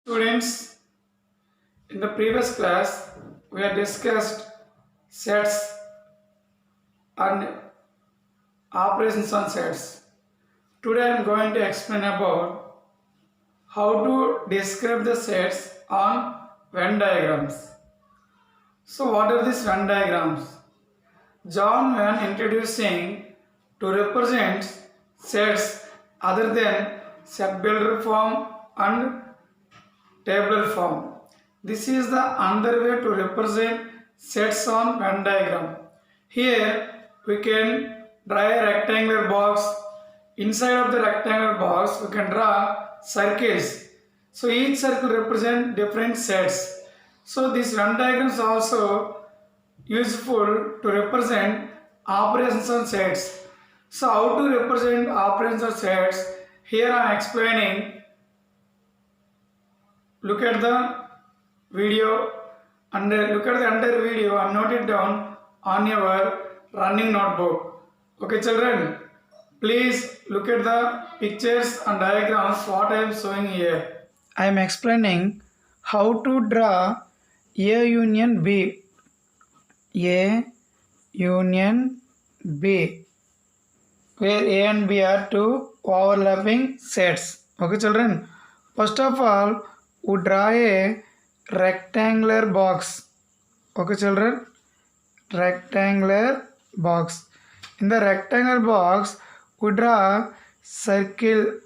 Students, in the previous class, we have discussed sets and operations on sets. Today I am going to explain about how to describe the sets on Venn diagrams. So what are these Venn diagrams? John when introducing to represent sets other than set builder form and tabular form. This is the another way to represent sets on Venn diagram. Here we can draw a rectangular box. Inside of the rectangular box we can draw circles. So each circle represent different sets. So this Venn diagram is also useful to represent operations on sets. So how to represent operations on sets? Here I am explaining. Look at the video and look at the entire video and note it down on your running notebook. Okay children, please look at the pictures and diagrams what I am showing here. I am explaining how to draw A union B. A union B, where A and B are two overlapping sets. Okay children, first of all we draw a rectangular box. Okay children, rectangular box. In the rectangular box we draw circle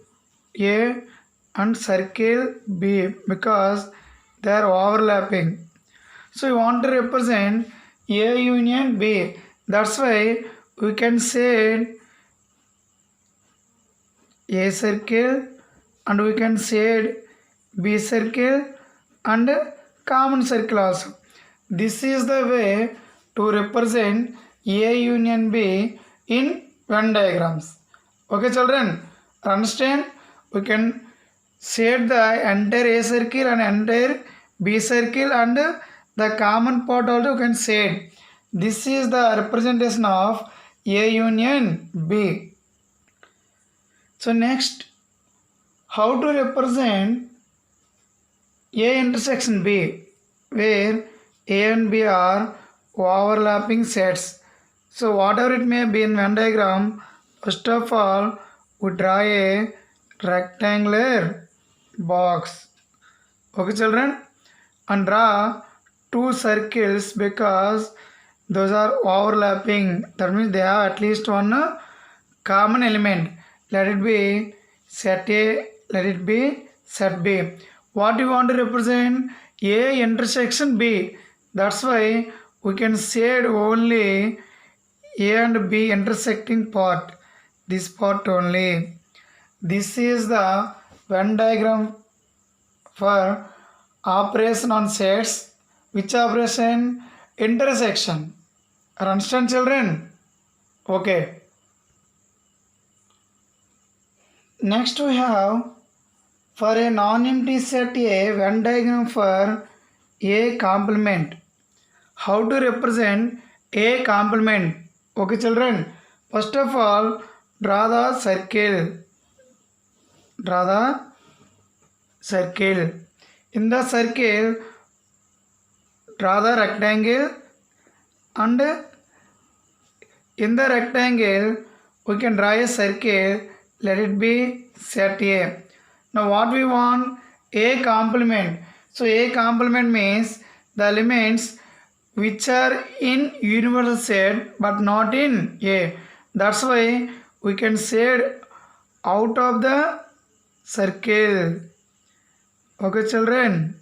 A and circle B because they are overlapping. So we want to represent A union B. That's why we can say A circle and we can say B circle and common circle also. This is the way to represent A union B in Venn diagrams. Okay children, understand? We can shade the entire A circle and entire B circle and the common part also you can shade. This is the representation of A union B. So next, how to represent A intersection B, where A and B are overlapping sets. So whatever it may be in Venn diagram, first of all we draw a rectangular box. Okay children, and draw two circles because those are overlapping. That means they have at least one common element. Let it be set A, let it be set B. What you want to represent? A intersection B. That's why we can shade only A and B intersecting part. This part only. This is the Venn diagram for operation on sets. Which operation? Intersection. Understand children? Okay. Next we have for a non-empty set a Venn diagram for A complement. How to represent A complement? Okay children. First of all draw the circle. Draw the circle. In the circle draw the rectangle and in the rectangle we can draw a circle. Let it be set A. Now what we want? A complement. So A complement means the elements which are in universal set but not in A. That's why we can shade out of the circle. Okay children,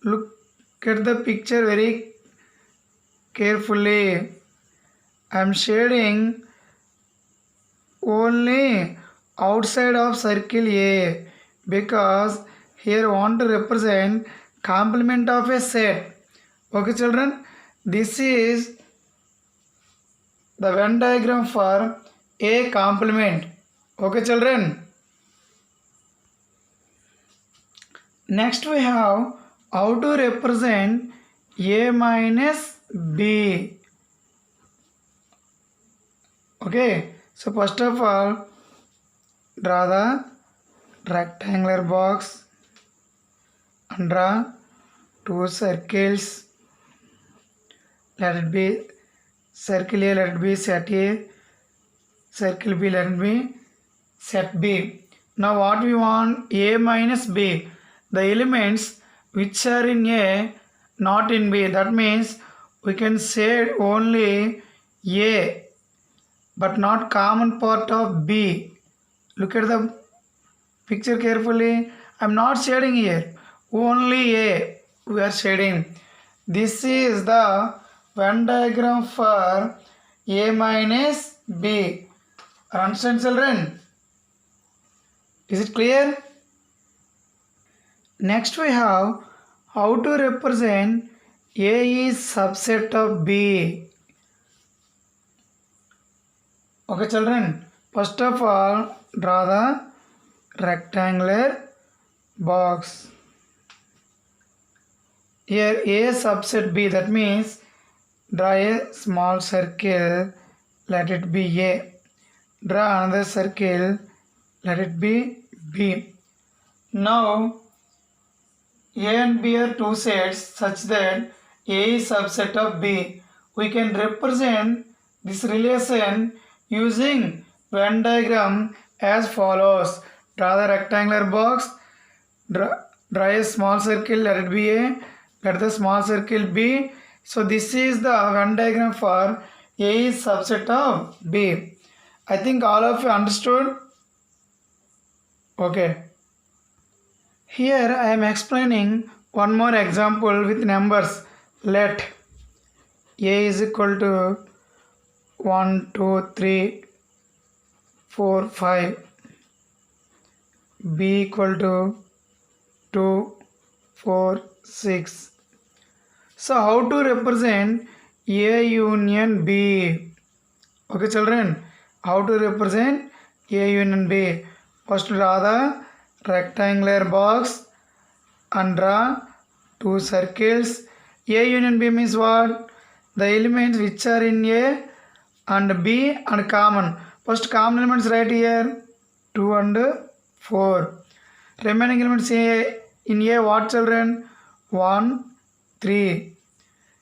look at the picture very carefully. I am shading only outside of circle A because here I want to represent complement of a set. Okay children, this is the Venn diagram for A complement. Okay children. Next we have how to represent A minus B. Okay, so first of all draw the rectangular box and draw two circles. Let it be circle A, let it be set A, circle B, let it be set B. Now what we want? A minus B. The elements which are in A, not in B. That means we can say only A, but not common part of B. Look at the picture carefully. I am not shading here. Only A we are shading. This is the Venn diagram for A minus B. Understand, children? Is it clear? Next we have how to represent A is subset of B. Okay, children. First of all, draw the rectangular box. Here A subset B, that means draw a small circle, let it be A. Draw another circle, let it be B. Now A and B are two sets such that A is subset of B. We can represent this relation using Venn diagram as follows. Draw the rectangular box, draw a small circle, let it be A, let the small circle B. So this is the Venn diagram for A is subset of B. I think all of you understood? Okay. Here I am explaining one more example with numbers. Let A is equal to 1, 2, 3, 4, 5. B equal to 2, 4, 6. So how to represent A union B? Okay, children, how to represent A union B? First draw the rectangular box and draw two circles. A union B means what? The elements which are in A and B and common. First common elements right here 2 and 4. Remaining elements in A what, children? 1, 3.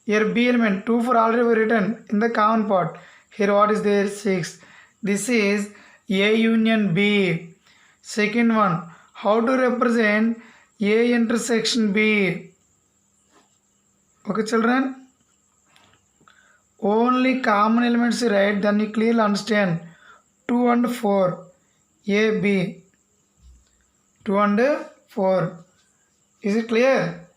Here B element 2, 4 already were written in the common part. Here what is there? 6. This is A union B. Second one, how to represent A intersection B? Okay, children? Only common elements right, then you clearly understand. 2 and 4. A, B. 2 and 4. Is it clear?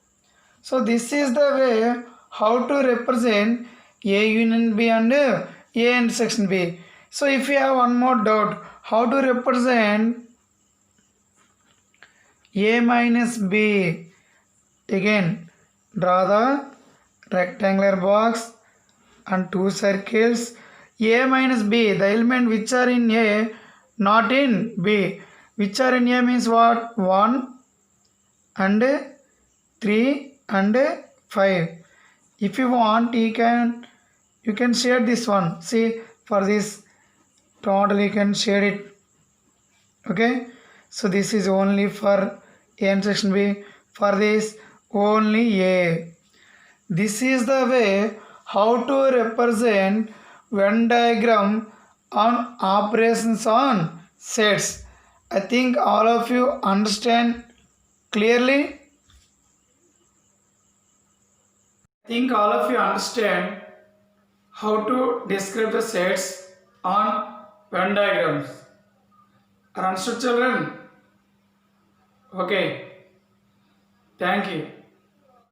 So this is the way how to represent A union B and A intersection B. So if you have one more doubt, how to represent A minus B? Again, draw the rectangular box and two circles. A minus B, the element which are in A, not in B. Which are in A means what? 1 and 3 and 5. If you want, you can shade this one. See, for this total you can shade it. Okay, so this is only for A intersection B. For this only A. This is the way how to represent Venn diagram on operations on sets. I think all of you understand clearly. I think all of you understand how to describe the sets on Venn diagrams. Are understood, children? Okay. Thank you.